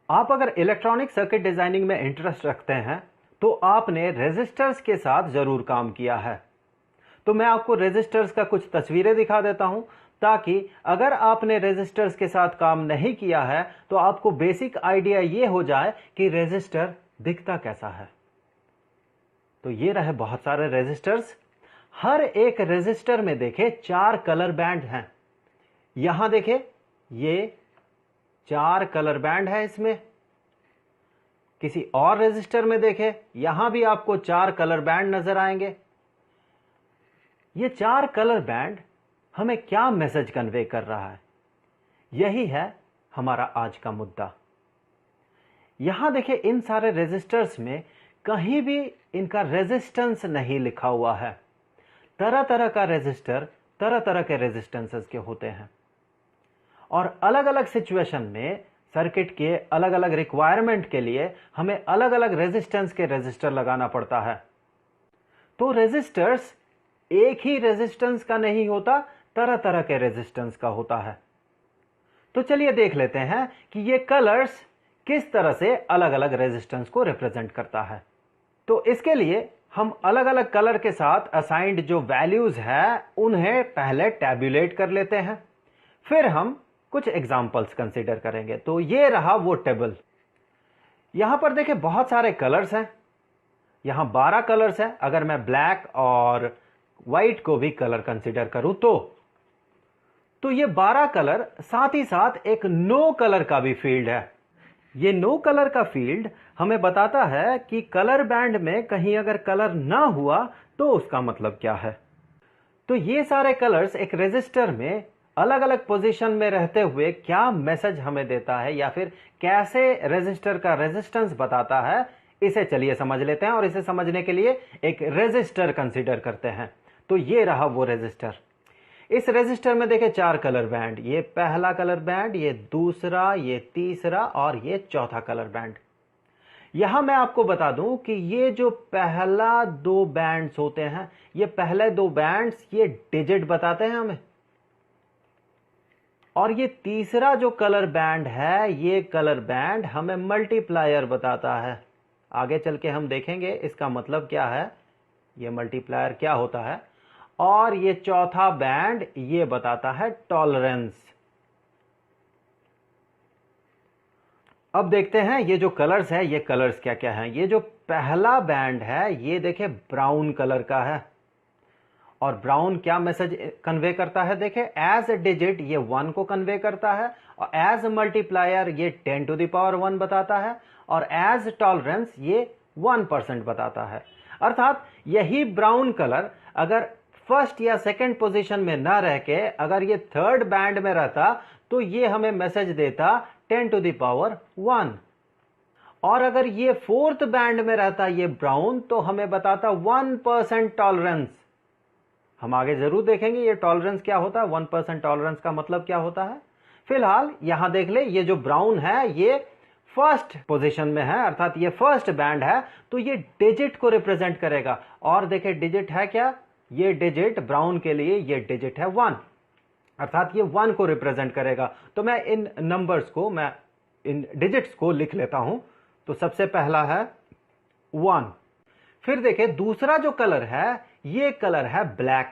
आप अगर electronic circuit designing में इंटरेस्ट रखते हैं तो आपने रेजिस्टर्स के साथ जरूर काम किया है। तो मैं आपको रेजिस्टर्स का कुछ तस्वीरें दिखा देता हूं ताकि अगर आपने रेजिस्टर्स के साथ काम नहीं किया है तो आपको बेसिक आइडिया यह हो जाए कि रेजिस्टर दिखता कैसा है। तो ये रहे बहुत सारे रेजिस्टर्स। हर एक रेजिस्टर में देखें 4 कलर बैंड हैं। यहां देखें, ये 4 कलर बैंड है इसमें। किसी और रेजिस्टर में देखें, यहां भी आपको 4 कलर बैंड नजर आएंगे। ये 4 कलर बैंड हमें क्या मैसेज कन्वे कर रहा है, यही है हमारा आज का मुद्दा। यहां देखें, इन सारे रेजिस्टर्स में कहीं भी इनका रेजिस्टेंस नहीं लिखा हुआ है। तरह तरह का रेजिस्टर तरह तरह के रेजिस्टेंसेस के होते हैं और अलग अलग सिचुएशन में सर्किट के अलग अलग रिक्वायरमेंट के लिए हमें अलग अलग रेजिस्टेंस के रेजिस्टर लगाना पड़ता है। तो रेजिस्टर्स एक ही रेजिस्टेंस का नहीं होता, तरह तरह के रेजिस्टेंस का होता है। तो चलिए देख लेते हैं कि ये कलर्स किस तरह से अलग अलग रेजिस्टेंस को रिप्रेजेंट करता है। तो इसके लिए हम अलग अलग कलर के साथ असाइंड जो वैल्यूज है उन्हें पहले टैब्यूलेट कर लेते हैं, फिर हम कुछ एग्जांपल्स कंसीडर करेंगे। तो ये रहा वो टेबल। यहां पर देखें बहुत सारे कलर्स हैं। यहां 12 कलर्स हैं। अगर मैं ब्लैक और व्हाइट को भी कलर कंसीडर करूं तो ये 12 कलर साथ ही साथ एक नो कलर का भी फील्ड है। ये नो कलर का फील्ड हमें बताता है कि कलर बैंड में कहीं अगर कलर ना हुआ तो उसका मतलब क्या है। तो ये सारे कलर्स एक रेजिस्टर में अलग अलग पोजीशन में रहते हुए क्या मैसेज हमें देता है या फिर कैसे रेजिस्टर का रेजिस्टेंस बताता है, इसे चलिए समझ लेते हैं और इसे समझने के लिए एक रेजिस्टर कंसीडर करते हैं। तो ये रहा वो रेजिस्टर। इस रेजिस्टर में देखें 4 कलर बैंड। ये पहला कलर बैंड, ये दूसरा, ये तीसरा और ये चौथा कलर बैंड। यहां मैं आपको बता दूं कि ये जो पहला 2 बैंड्स होते हैं, ये पहले 2 बैंड्स ये डिजिट बताते हैं हमें, और ये तीसरा जो कलर बैंड है, ये कलर बैंड हमें मल्टीप्लायर बताता है। आगे चल के हम देखेंगे इसका मतलब क्या है, ये मल्टीप्लायर क्या होता है। और ये चौथा बैंड ये बताता है टॉलरेंस। अब देखते हैं ये जो कलर्स है, ये कलर्स क्या क्या हैं। ये जो पहला बैंड है ये देखें ब्राउन कलर का है, और ब्राउन क्या मैसेज कन्वे करता है, देखें एज ए डिजिट ये 1 को कन्वे करता है, और एज मल्टीप्लायर ये 10 टू द पावर 1 बताता है, और एज टॉलरेंस ये 1% बताता है। अर्थात यही ब्राउन कलर अगर फर्स्ट या सेकंड पोजीशन में ना रह के अगर ये थर्ड बैंड में रहता तो ये हमें मैसेज देता 10 टू द पावर 1, और अगर ये फोर्थ बैंड में रहता ये ब्राउन तो हमें बताता 1% टॉलरेंस। हम आगे जरूर देखेंगे ये टॉलरेंस क्या होता है, 1% टॉलरेंस का मतलब क्या होता है। फिलहाल यहां देख ले, ये जो ब्राउन है ये फर्स्ट पोजीशन में है, अर्थात ये फर्स्ट बैंड है, तो ये डिजिट को रिप्रेजेंट करेगा। और देखें डिजिट है क्या, ये डिजिट ब्राउन के लिए ये डिजिट है 1, अर्थात ये 1 को रिप्रेजेंट करेगा। तो मैं इन नंबर्स को, मैं इन डिजिट्स को लिख लेता हूं। तो सबसे पहला है 1। फिर देखें दूसरा जो कलर है ये कलर है ब्लैक।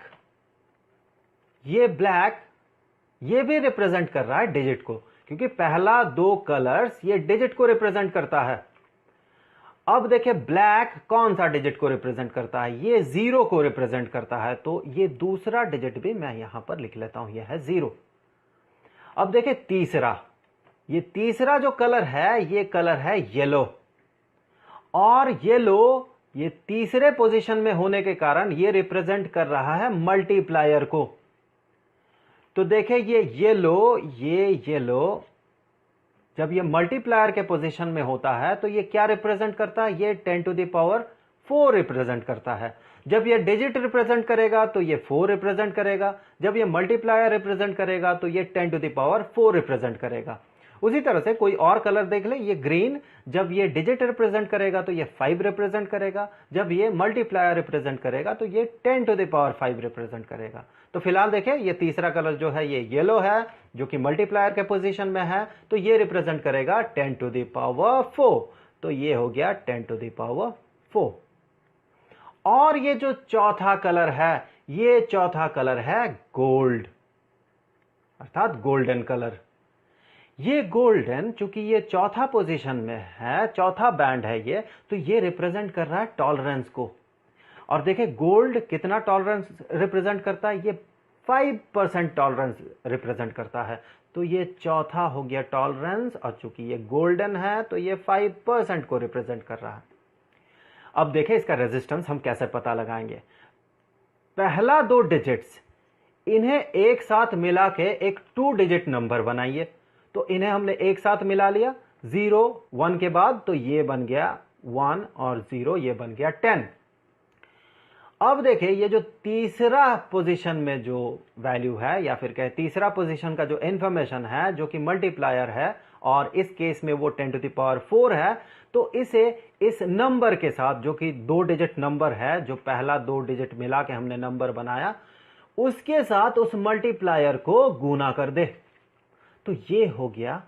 ये ब्लैक ये भी रिप्रेजेंट कर रहा है डिजिट को, क्योंकि पहला 2 कलर्स ये डिजिट को रिप्रेजेंट करता है। अब देखें ब्लैक कौन सा डिजिट को रिप्रेजेंट करता है, ये 0 को रिप्रेजेंट करता है। तो ये दूसरा डिजिट भी मैं यहां पर लिख लेता हूं, यह है 0। अब देखें तीसरा, ये तीसरा जो कलर है ये कलर है येलो, और येलो ये तीसरे पोजीशन में होने के कारण ये रिप्रेजेंट कर रहा है मल्टीप्लायर को। तो देखें ये येलो जब ये मल्टीप्लायर के पोजीशन में होता है तो ये क्या रिप्रेजेंट करता है, ये 10 टू द पावर 4 रिप्रेजेंट करता है। जब ये डिजिट रिप्रेजेंट करेगा तो ये 4 रिप्रेजेंट करेगा, जब ये मल्टीप्लायर रिप्रेजेंट करेगा तो ये 10 टू द पावर 4 रिप्रेजेंट करेगा। उसी तरह से कोई और कलर देख ले, ये ग्रीन जब ये डिजिट रिप्रेजेंट करेगा तो ये 5 रिप्रेजेंट करेगा, जब ये मल्टीप्लायर रिप्रेजेंट करेगा तो ये 10 टू द पावर 5 रिप्रेजेंट करेगा। तो फिलहाल देखें ये तीसरा कलर जो है ये येलो है जो कि मल्टीप्लायर के पोजीशन में है, तो ये रिप्रेजेंट करेगा 10 टू द पावर 4, तो ये हो गया 10 टू द पावर 4। और ये जो चौथा कलर है, ये चौथा कलर है गोल्ड, अर्थात गोल्डन कलर। ये गोल्डन चूंकि ये चौथा पोजीशन में है, चौथा बैंड है ये, तो ये रिप्रेजेंट कर रहा है टॉलरेंस को। और देखिए गोल्ड कितना टॉलरेंस रिप्रेजेंट करता है, ये 5% टॉलरेंस रिप्रेजेंट करता है, तो ये चौथा हो गया टॉलरेंस, और चूंकि ये गोल्डन है तो ये 5% को रिप्रेजेंट कर रहा है। अब देखें इसका रेजिस्टेंस हम कैसे पता लगाएंगे। पहला 2 डिजिट्स इन्हें एक साथ मिला के एक 2 डिजिट नंबर बनाइए, तो इन्हें हमने एक साथ मिला लिया 0 1 के बाद, तो ये बन गया 1 और 0 ये बन गया 10। अब देखिए ये जो तीसरा पोजीशन में जो वैल्यू है, या फिर कहे तीसरा पोजीशन का जो इंफॉर्मेशन है जो कि मल्टीप्लायर है, और इस केस में वो 10 टू द पावर 4 है, तो इसे इस नंबर के साथ जो कि 2 डिजिट नंबर है, जो पहला 2 डिजिट मिला के हमने नंबर बनाया, उसके साथ उस मल्टीप्लायर को गुना कर दे, तो ये हो गया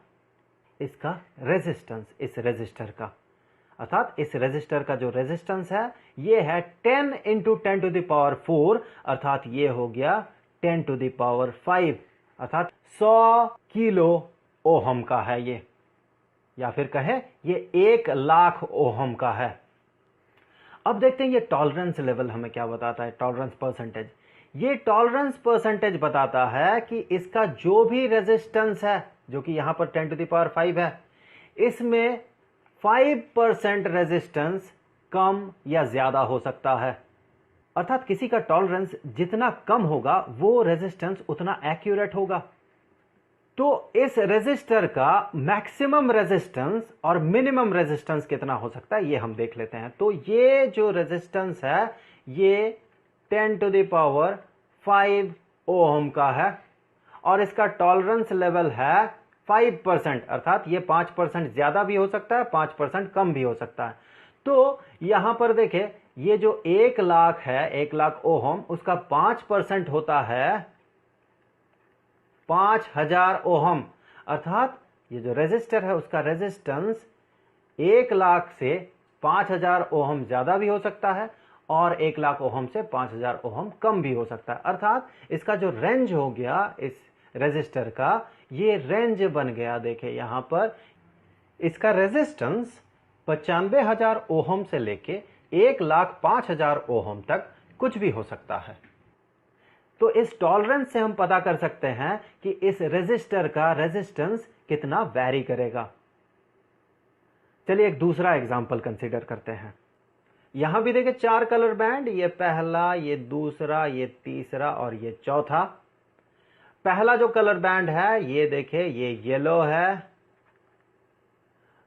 इसका रेजिस्टेंस, इस रेजिस्टर का। अर्थात इस रेजिस्टर का जो रेजिस्टेंस है ये है 10 इंटू 10 टू द पावर 4, अर्थात ये हो गया 10 टू द पावर 5, अर्थात 100 किलो ओहम का है ये, या फिर कहे ये 1 लाख ओहम का है। अब देखते हैं ये टॉलरेंस लेवल हमें क्या बताता है, टॉलरेंस परसेंटेज। ये टॉलरेंस परसेंटेज बताता है कि इसका जो भी रेजिस्टेंस है, जो कि यहां पर 10 टू द पावर 5 है, इसमें 5% रेजिस्टेंस कम या ज्यादा हो सकता है। अर्थात किसी का टॉलरेंस जितना कम होगा वो रेजिस्टेंस उतना एक्यूरेट होगा। तो इस रेजिस्टर का मैक्सिमम रेजिस्टेंस और मिनिमम रेजिस्टेंस कितना हो सकता है ये हम देख लेते हैं। तो ये जो रेजिस्टेंस है ये 10 टू द पावर 5 ओम का है, और इसका टॉलरेंस लेवल है 5%, अर्थात ये 5% ज्यादा भी हो सकता है, 5% कम भी हो सकता है। तो यहां पर देखें ये जो 1 लाख है, 1 लाख ओहम, उसका 5% होता है 5000 ओहम, अर्थात ये जो रेजिस्टर है उसका रेजिस्टेंस 1 लाख से 5000 ओहम ज्यादा भी हो सकता है, और 1 लाख ओहम से 5000 ओहम कम भी हो सकता है। अर्थात इसका जो रेंज हो गया इस रेजिस्टर का, ये रेंज बन गया, देखिए यहां पर इसका रेजिस्टेंस 95,000 ओहम से लेके 1,05,000 ओहम तक कुछ भी हो सकता है। तो इस टॉलरेंस से हम पता कर सकते हैं कि इस रेजिस्टर का रेजिस्टेंस कितना वैरी करेगा। चलिए एक दूसरा एग्जांपल कंसीडर करते हैं। यहां भी देखिए 4 कलर बैंड, ये पहला, ये दूसरा, ये तीसरा और ये चौथा। पहला जो कलर बैंड है ये देखिए ये येलो है,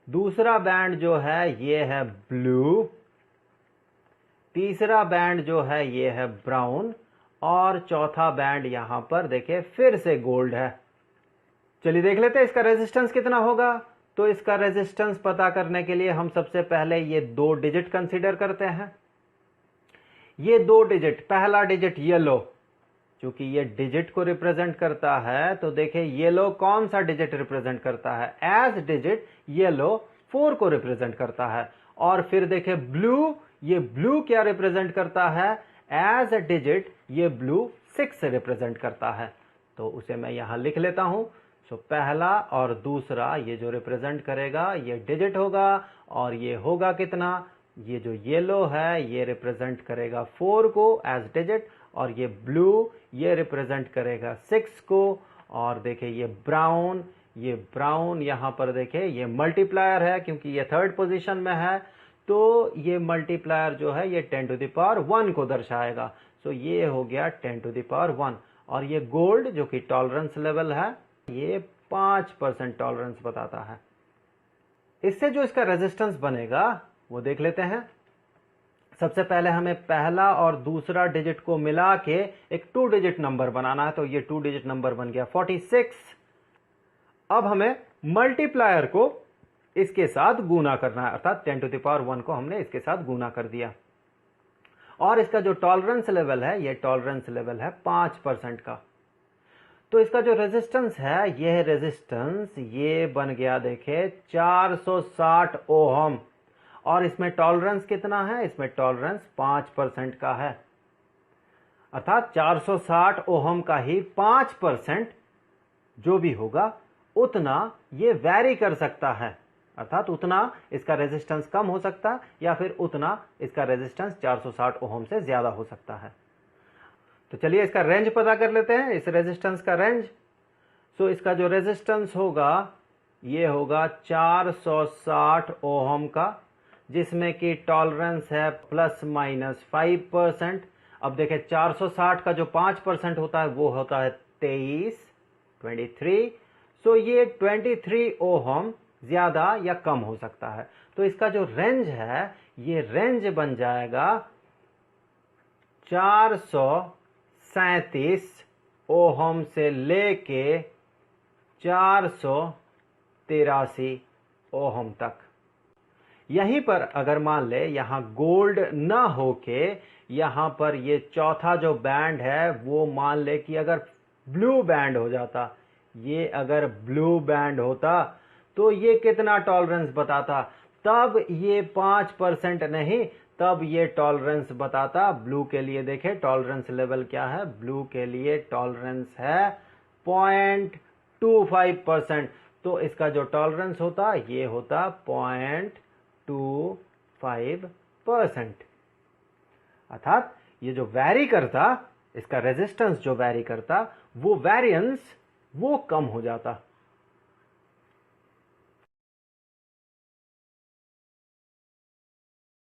दूसरा बैंड जो है ये है ब्लू, तीसरा बैंड जो है ये है ब्राउन, और चौथा बैंड यहां पर देखिए फिर से गोल्ड है। चलिए देख लेते हैं इसका रेजिस्टेंस कितना होगा। तो इसका रेजिस्टेंस पता करने के लिए हम सबसे पहले ये 2 डिजिट कंसीडर करते हैं। ये 2 डिजिट, पहला डिजिट येलो, क्योंकि ये डिजिट को रिप्रेजेंट करता है, तो देखिए येलो कौन सा डिजिट रिप्रेजेंट करता है, एज डिजिट येलो 4 को रिप्रेजेंट करता है। और फिर देखिए ब्लू, ये ब्लू क्या रिप्रेजेंट करता है, एज अ डिजिट ये ब्लू 6 से रिप्रेजेंट करता है। तो उसे मैं यहां लिख लेता हूं। सो पहला और दूसरा ये जो रिप्रेजेंट करेगा ये डिजिट होगा, और ये होगा कितना, ये जो येलो है ये रिप्रेजेंट करेगा 4 को एज डिजिट, और ये ब्लू ये रिप्रेजेंट करेगा 6 को, और देखिए ये ब्राउन यहां पर देखिए ये मल्टीप्लायर है क्योंकि ये 3rd पोजीशन में है, तो ये मल्टीप्लायर जो है ये 10 टू द पावर 1 को दर्शाएगा। सो ये हो गया 10 टू द पावर 1। और ये गोल्ड जो कि टॉलरेंस लेवल है ये 5% टॉलरेंस बताता है। इससे जो इसका रेजिस्टेंस बनेगा वो देख लेते हैं। सबसे पहले हमें पहला और दूसरा डिजिट को मिला के एक 2 डिजिट नंबर बनाना है, तो ये 2 डिजिट नंबर बन गया 46। अब हमें मल्टीप्लायर को इसके साथ गुना करना है, अर्थात 10 टू द पावर 1 को हमने इसके साथ गुना कर दिया। और इसका जो टॉलरेंस लेवल है, ये टॉलरेंस लेवल है 5% का। तो इसका जो रेजिस्टेंस है, यह रेजिस्टेंस ये बन गया देखे 460 ओहम। और इसमें टॉलरेंस कितना है? इसमें टॉलरेंस 5% का है, अर्थात 460 ओहम का ही 5% जो भी होगा उतना ये वैरी कर सकता है, अर्थात उतना इसका रेजिस्टेंस कम हो सकता है या फिर उतना इसका रेजिस्टेंस 460 ओहम से ज्यादा हो सकता है। तो चलिए इसका रेंज पता कर लेते हैं, इस रेजिस्टेंस का रेंज। सो इसका जो रेजिस्टेंस होगा ये होगा 460 ओहम का, जिसमें कि टॉलरेंस है ±5%। अब देखें 460 का जो 5% होता है वो होता है 23। सो ये 23 ओहम ज्यादा या कम हो सकता है। तो इसका जो रेंज है ये रेंज बन जाएगा 437 ओहम से लेके 483 ओहम तक। यहीं पर अगर मान ले यहां गोल्ड ना होके यहां पर ये चौथा जो बैंड है वो मान ले कि अगर ब्लू बैंड हो जाता, ये अगर ब्लू बैंड होता तो ये कितना टॉलरेंस बताता? तब ये 5% नहीं, तब ये टॉलरेंस बताता। ब्लू के लिए देखें टॉलरेंस लेवल क्या है, ब्लू के लिए टॉलरेंस है 0.25%। तो इसका जो टॉलरेंस होता ये होता 0.25%। अर्थात ये जो वैरी करता, इसका रेजिस्टेंस जो वैरी करता, वो वेरिएंस वो कम हो जाता।